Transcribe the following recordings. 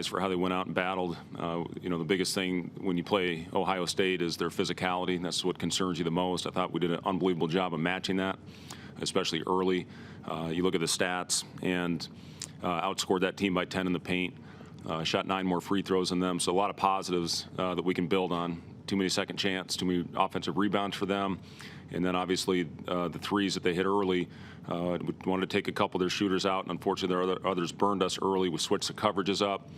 For how they went out and battled. The biggest thing when you play Ohio State is their physicality, and that's what concerns you the most. I thought we did an unbelievable job of matching that, especially early. You look at the stats and outscored that team by 10 in the paint, shot 9 more free throws than them, so a lot of positives that we can build on. Too many second chance, too many offensive rebounds for them, and then obviously the threes that they hit early. We wanted to take a couple of their shooters out, and unfortunately others burned us early. We switched the coverages up.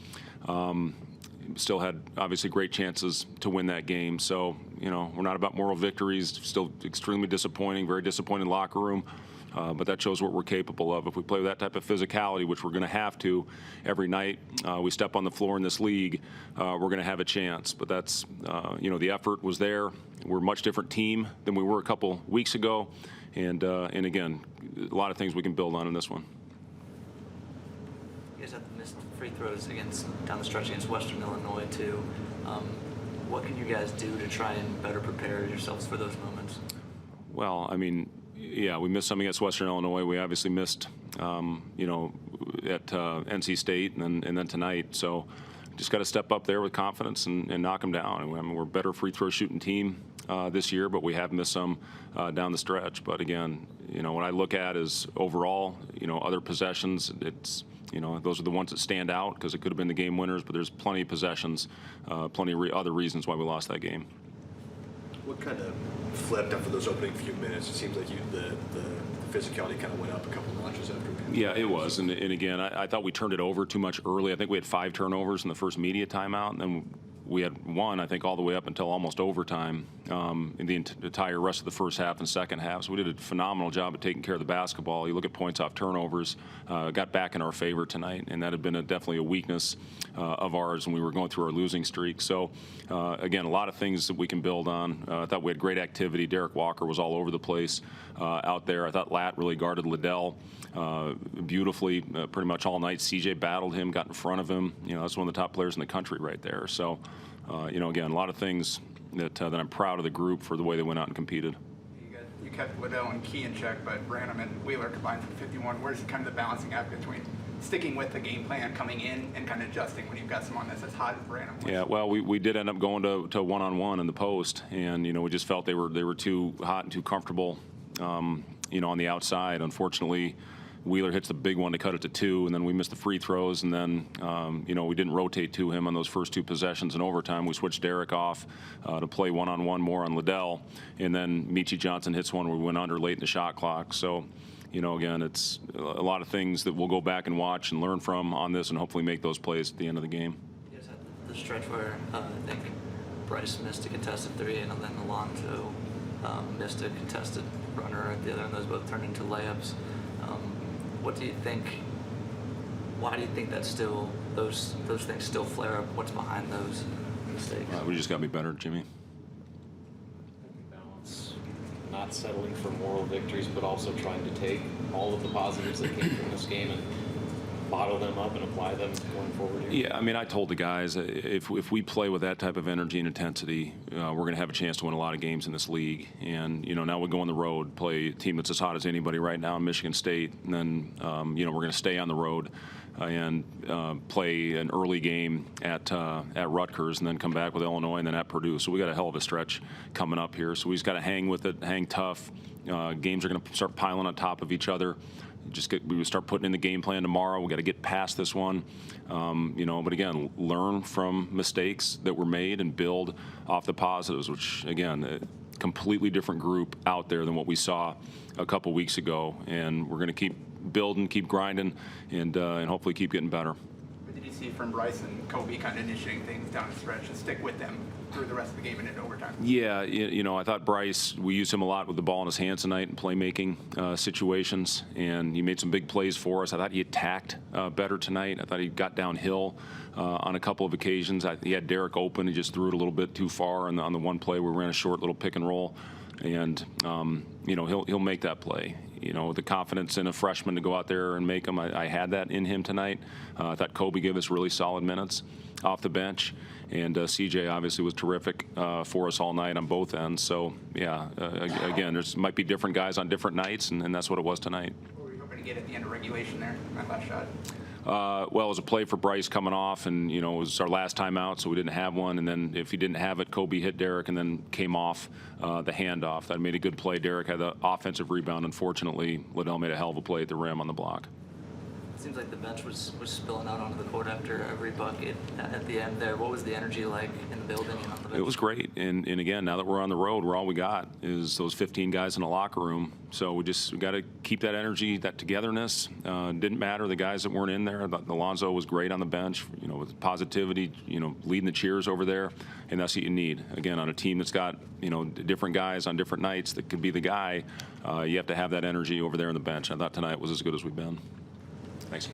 Still had obviously great chances to win that game. So, we're not about moral victories. Still extremely disappointing, very disappointed locker room. But that shows what we're capable of. If we play with that type of physicality, which we're going to have to every night we step on the floor in this league, we're going to have a chance. But that's, the effort was there. We're a much different team than we were a couple weeks ago. And again, a lot of things we can build on in this one. You guys have missed free throws down the stretch against Western Illinois, too. What can you guys do to try and better prepare yourselves for those moments? Well, yeah, we missed some against Western Illinois. We obviously missed, at NC State and then tonight. So just got to step up there with confidence and knock them down. We're a better free throw shooting team this year, but we have missed some down the stretch. But again, what I look at is overall, other possessions, it's, those are the ones that stand out because it could have been the game winners, but there's plenty of possessions, plenty of other reasons why we lost that game. What kind of flipped after those opening few minutes? It seems like the physicality kind of went up a couple notches after. Yeah, it was. And again, I thought we turned it over too much early. I think we had 5 turnovers in the first media timeout, and then we had 1, I think, all the way up until almost overtime in the entire rest of the first half and second half. So we did a phenomenal job of taking care of the basketball. You look at points off turnovers, got back in our favor tonight, and that had been definitely a weakness of ours when we were going through our losing streak. So, again, a lot of things that we can build on. I thought we had great activity. Derek Walker was all over the place out there. I thought Lat really guarded Liddell beautifully pretty much all night. CJ battled him, got in front of him. That's one of the top players in the country right there. So, again, a lot of things that I'm proud of the group for the way they went out and competed. You kept Liddell and Key in check, but Branham and Wheeler combined for 51. Where's kind of the balancing act between sticking with the game plan, coming in, and kind of adjusting when you've got someone that's as hot as Branham was? Yeah, well, we did end up going to one-on-one in the post, and we just felt they were too hot and too comfortable, on the outside. Unfortunately, Wheeler hits the big one to cut it to 2, and then we missed the free throws, and then, we didn't rotate to him on those first 2 possessions in overtime. We switched Derek off to play one-on-one more on Liddell, and then Michi Johnson hits one where we went under late in the shot clock. So, again, it's a lot of things that we'll go back and watch and learn from on this and hopefully make those plays at the end of the game. You guys had the stretch where I think Bryce missed a contested 3, and then Alonzo missed a contested runner at the other, and those both turned into layups. What do you think? Why do you think that still those things still flare up? What's behind those mistakes? We just got to be better, Jimmy. Balance, not settling for moral victories, but also trying to take all of the positives that came from this game and bottle them up and apply them going forward here? Yeah, I told the guys if we play with that type of energy and intensity, we're going to have a chance to win a lot of games in this league. And now we go on the road, play a team that's as hot as anybody right now, Michigan State, and then we're going to stay on the road and play an early game at Rutgers, and then come back with Illinois, and then at Purdue. So we got a hell of a stretch coming up here. So we just got to hang with it, hang tough. Games are going to start piling on top of each other. We start putting in the game plan tomorrow. We got to get past this one, But again, learn from mistakes that were made and build off the positives. Which again, a completely different group out there than what we saw a couple weeks ago. And we're going to keep building, keep grinding, and hopefully keep getting better. What did you see from Bryce and Kobe kind of initiating things down the stretch and stick with them through the rest of the game and into overtime? Yeah, I thought Bryce, we used him a lot with the ball in his hands tonight in playmaking situations, and he made some big plays for us. I thought he attacked better tonight. I thought he got downhill on a couple of occasions. He had Derek open. He just threw it a little bit too far on the one play where we ran a short little pick and roll, and he'll make that play. The confidence in a freshman to go out there and make them. I had that in him tonight. I thought Kobe gave us really solid minutes off the bench, and CJ obviously was terrific for us all night on both ends. So yeah, again, there's might be different guys on different nights, and that's what it was tonight. What were you hoping to get at the end of regulation there, that last shot? Well, it was a play for Bryce coming off, and it was our last time out, so we didn't have one. And then if he didn't have it, Kobe hit Derek and then came off the handoff. That made a good play. Derek had the offensive rebound. Unfortunately, Liddell made a hell of a play at the rim on the block. It seems like the bench was spilling out onto the court after every bucket at the end there. What was the energy like in the building and on the bench? It was great. And again, now that we're on the road, all we got is those 15 guys in the locker room. So we got to keep that energy, that togetherness. Didn't matter the guys that weren't in there. Alonzo was great on the bench, with positivity, leading the cheers over there. And that's what you need. Again, on a team that's got, different guys on different nights that could be the guy, you have to have that energy over there on the bench. I thought tonight was as good as we've been.